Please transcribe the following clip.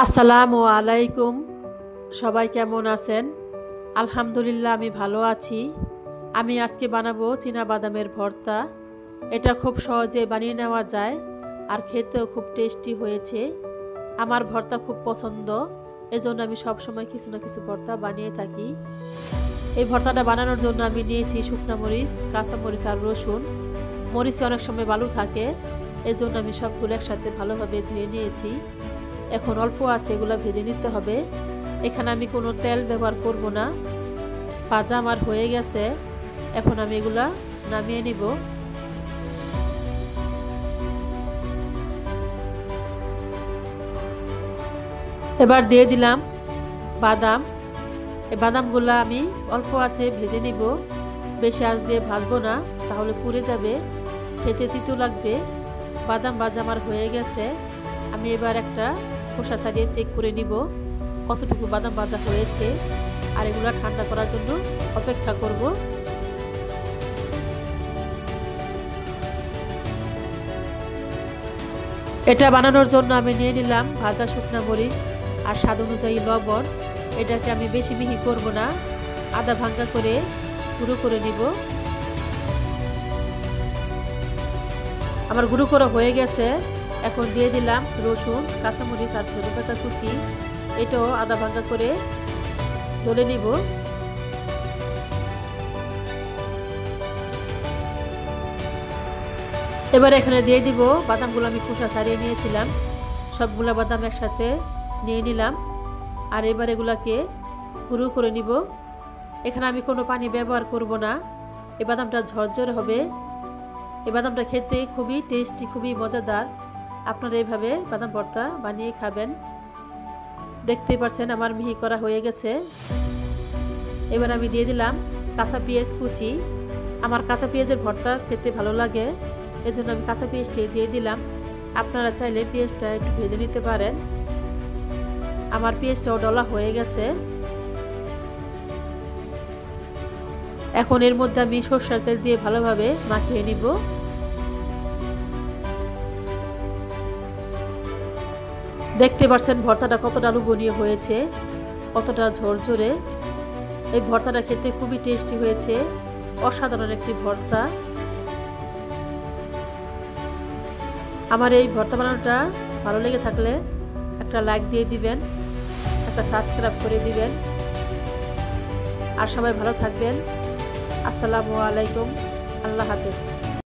আসসালামু আলাইকুম। সবাই কেমন আছেন? আলহামদুলিল্লাহ আমি ভালো আছি। আমি আজকে বানাবো চীনা বাদামের ভর্তা। এটা খুব সহজে বানিয়ে নেওয়া যায় আর খেতেও খুব টেস্টি হয়েছে। আমার ভর্তা খুব পছন্দ, এজন্য আমি সবসময় কিছু না কিছু ভর্তা বানিয়ে থাকি। এই ভর্তাটা বানানোর জন্য আমি নিয়েছি শুকনা মরিচ, কাঁচা মরিচ আর রসুন। মরিচে অনেক সময় বালু থাকে, এজন্য আমি সবগুলো একসাথে ভালোভাবে ধুয়ে নিয়েছি। এখন অল্প আছে, এগুলো ভেজে নিতে হবে। এখানে আমি কোনো তেল ব্যবহার করব না। ভাজা আমার হয়ে গেছে, এখন আমি এগুলা নামিয়ে নিব। এবার দিয়ে দিলাম বাদাম। এই বাদামগুলা আমি অল্প আছে ভেজে নিব, বেশি আঁচ দিয়ে ভাজবো না, তাহলে পুড়ে যাবে, খেতে তিতো লাগবে। বাদাম ভাজা আমার হয়ে গেছে। আমি এবার একটা খোসা ছাড়িয়ে চেক করে নিব কতটুকু বাদাম ভাজা হয়েছে, আর এগুলো ঠান্ডা করার জন্য অপেক্ষা করব। এটা বানানোর জন্য আমি নিয়ে নিলাম ভাজা শুকনা মরিচ আর স্বাদ অনুযায়ী লবণ। এটাকে আমি বেশি মিহি করব না, আধা ভাঙ্গা করে গুঁড়ো করে নিব। আমার গুঁড়ো করা হয়ে গেছে। এখন দিয়ে দিলাম রসুন, কাঁচামরিচ আর ধনেপাতা কুচি। এটাও আধা ভাঙ্গা করে ডলে নিব। এবার এখানে দিয়ে দিব বাদামগুলো আমি খোসা ছাড়িয়ে নিয়েছিলাম। সবগুলো বাদাম একসাথে নিয়ে নিলাম, আর এবার এগুলাকে গুঁড়ো করে নিব। এখানে আমি কোনো পানি ব্যবহার করব না। এই বাদামটা ঝরঝরে হবে। এই বাদামটা খেতে খুবই টেস্টি, খুবই মজাদার। আপনারা এইভাবে বাদাম ভর্তা বানিয়ে খাবেন। দেখতেই পাচ্ছেন আমার মিহি করা হয়ে গেছে। এবার আমি দিয়ে দিলাম কাঁচা পেঁয়াজ কুচি। আমার কাঁচা পেঁয়াজের ভর্তা খেতে ভালো লাগে, এজন্য আমি কাঁচা পেঁয়াজটি দিয়ে দিলাম। আপনারা চাইলে পেঁয়াজটা একটু ভেজে নিতে পারেন। আমার পেঁয়াজটাও ডলা হয়ে গেছে। এখন এর মধ্যে আমি সরষের তেল দিয়ে ভালোভাবে মাখিয়ে নিব। দেখতে পাচ্ছেন ভর্তাটা কতটা লোভনীয় হয়েছে, কতটা ঝরঝরে। এই ভর্তাটা খেতে খুবই টেস্টি হয়েছে, অসাধারণ একটি ভর্তা। আমার এই ভর্তা বানানোটা ভালো লেগে থাকলে একটা লাইক দিয়ে দিবেন, একটা সাবস্ক্রাইব করে দিবেন। আর সবাই ভালো থাকবেন। আসসালামু আলাইকুম। আল্লাহ হাফেজ।